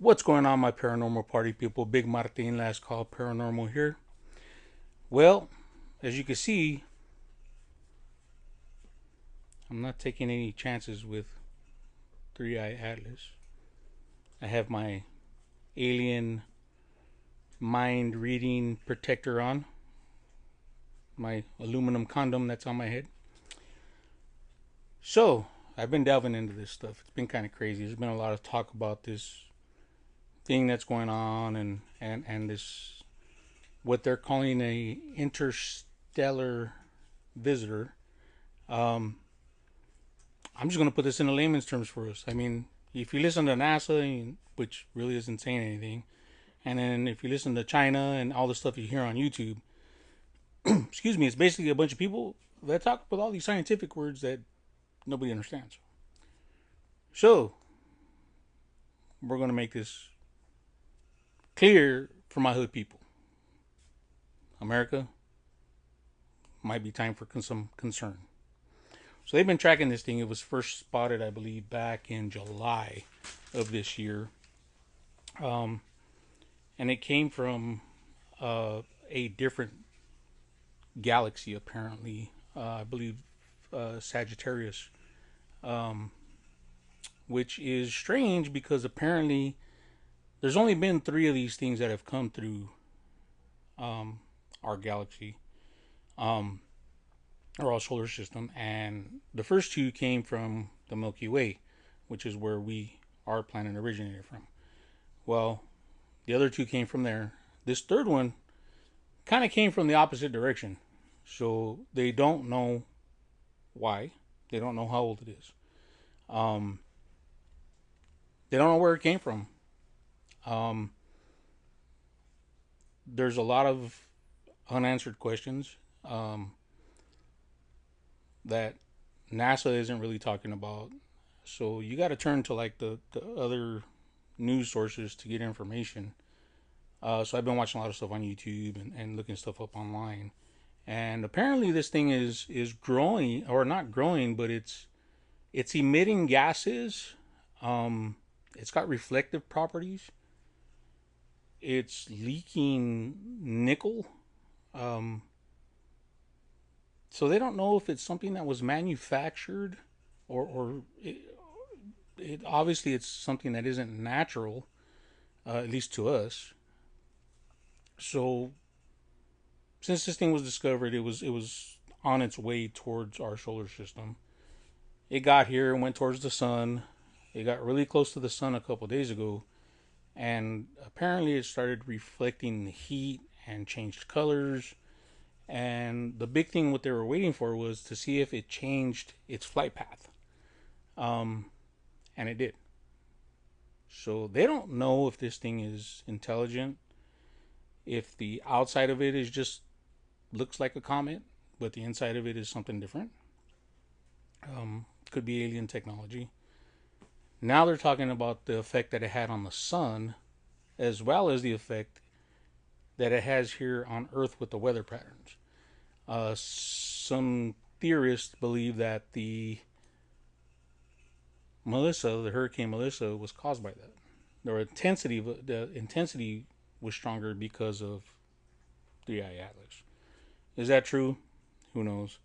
What's going on, my paranormal party people? Big Martin, last call paranormal here. Well, as you can see, I'm not taking any chances with Three Eye Atlas. I have my alien mind reading protector on, my aluminum condom that's on my head. So, I've been delving into this stuff. It's been kind of crazy. There's been a lot of talk about this thing that's going on and this what they're calling a interstellar visitor. Um, I'm just going to put this in a layman's terms for us. I mean, if you listen to NASA, which really isn't saying anything, and then if you listen to China and all the stuff you hear on YouTube, excuse me, it's basically a bunch of people that talk with all these scientific words that nobody understands. So, we're going to make this clear for my hood people. America, might be time for some concern. So they've been tracking this thing. It was first spotted, I believe, back in July of this year. And it came from a different galaxy, apparently. I believe Sagittarius, which is strange because apparently there's only been 3 of these things that have come through our galaxy, or our solar system, and the first 2 came from the Milky Way, which is where our planet originated from. Well, the other 2 came from there. This third one kind of came from the opposite direction, so they don't know why. They don't know how old it is. They don't know where it came from. There's a lot of unanswered questions that NASA isn't really talking about. So you got to turn to like the other news sources to get information. So I've been watching a lot of stuff on YouTube and looking stuff up online. And apparently this thing is growing, or not growing, but it's emitting gases. It's got reflective properties. It's leaking nickel. So they don't know if it's something that was manufactured or it obviously it's something that isn't natural, at least to us. So since this thing was discovered, it was on its way towards our solar system. It got here and went towards the sun. It got really close to the sun a couple days ago, and apparently it started reflecting the heat and changed colors. And the big thing what they were waiting for was to see if it changed its flight path, and it did. So they don't know if this thing is intelligent, if the outside of it is just looks like a comet but the inside of it is something different. Could be alien technology. Now they're talking about the effect that it had on the sun, as well as the effect that it has here on Earth with the weather patterns. Some theorists believe that the Hurricane Melissa, was caused by that. The intensity was stronger because of Three Eye Atlas. Is that true? Who knows?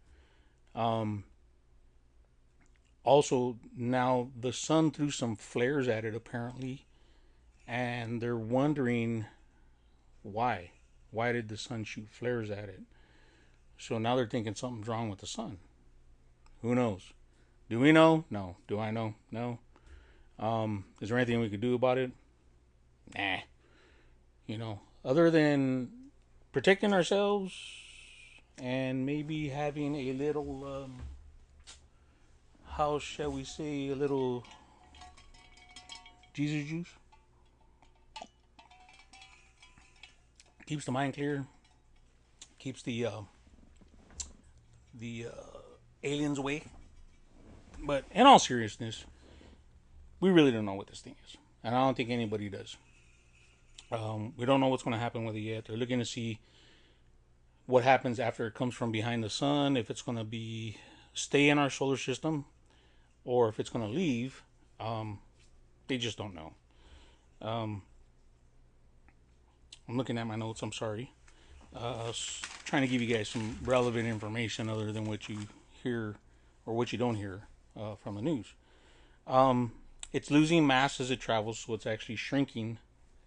Also, now the sun threw some flares at it apparently, and they're wondering why. Why did the sun shoot flares at it? So now they're thinking something's wrong with the sun. Who knows? Do we know? No. Do I know? No. Is there anything we could do about it? Nah. Other than protecting ourselves and maybe having a little, how shall we say, a little Jesus juice. Keeps the mind clear. Keeps the aliens away. But in all seriousness, we really don't know what this thing is, and I don't think anybody does. We don't know what's going to happen with it yet. They're looking to see what happens after it comes from behind the sun, if it's going to stay in our solar system, or if it's going to leave. They just don't know. I'm looking at my notes. I'm sorry. Trying to give you guys some relevant information other than what you hear or what you don't hear from the news. It's losing mass as it travels, so it's actually shrinking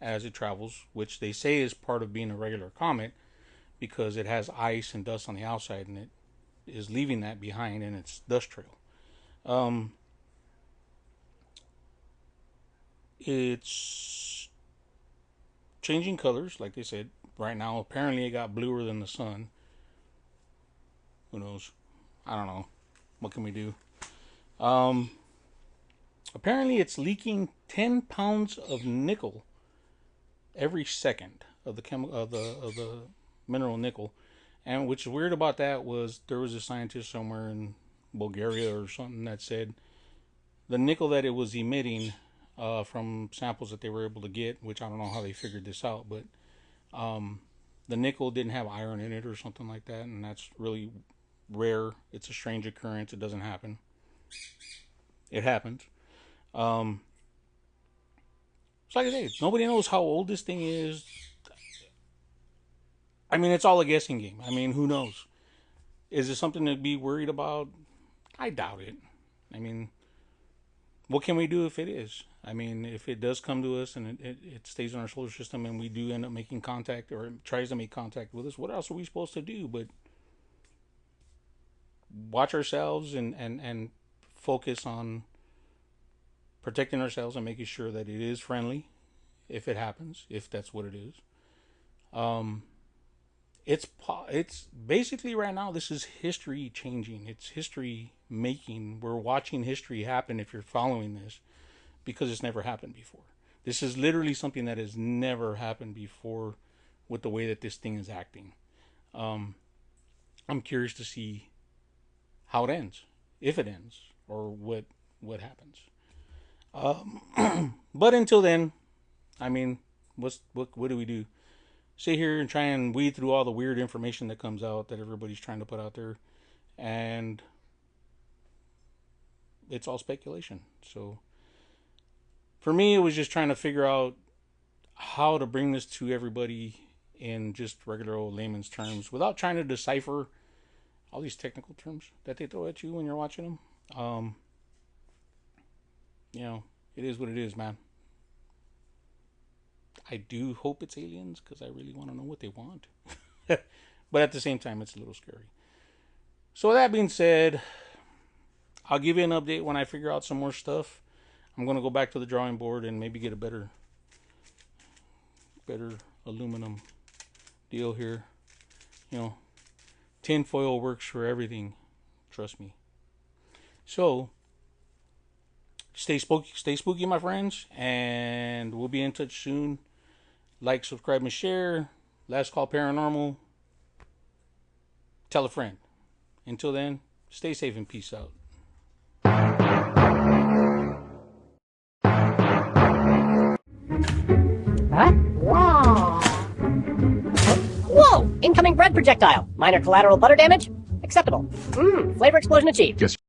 as it travels, which they say is part of being a regular comet because it has ice and dust on the outside and it is leaving that behind in its dust trail. It's changing colors, like they said. Right now, apparently it got bluer than the sun. Who knows? I don't know. What can we do? Apparently it's leaking 10 pounds of nickel every second of the mineral nickel. And what's weird about that was there was a scientist somewhere in Bulgaria or something that said the nickel that it was emitting from samples that they were able to get, which I don't know how they figured this out, but the nickel didn't have iron in it or something like that, and that's really rare. It's a strange occurrence. It doesn't happen. It happens. So like I say, nobody knows how old this thing is. I mean, it's all a guessing game. I mean, who knows? Is it something to be worried about? I doubt it. I mean, what can we do if it is? I mean, if it does come to us and it stays in our solar system and we do end up making contact or it tries to make contact with us, what else are we supposed to do but watch ourselves and focus on protecting ourselves and making sure that it is friendly if it happens, if that's what it is. It's basically right now this is history changing. It's history making. We're watching history happen if you're following this because it's never happened before. This is literally something that has never happened before with the way that this thing is acting. I'm curious to see how it ends, if it ends, or what happens. But until then, I mean, what do we do? Sit here and try and weed through all the weird information that comes out that everybody's trying to put out there, and it's all speculation. So for me, it was just trying to figure out how to bring this to everybody in just regular old layman's terms without trying to decipher all these technical terms that they throw at you when you're watching them. You know, it is what it is, man. I do hope it's aliens because I really want to know what they want. But at the same time, it's a little scary. So with that being said, I'll give you an update when I figure out some more stuff. I'm going to go back to the drawing board and maybe get a better aluminum deal here. You know, tin foil works for everything. Trust me. So stay spooky, my friends, and we'll be in touch soon. Like, subscribe, and share. Last Call Paranormal. Tell a friend. Until then, stay safe and peace out. Huh? Whoa! Whoa! Incoming bread projectile. Minor collateral butter damage? Acceptable. Flavor explosion achieved. Yes.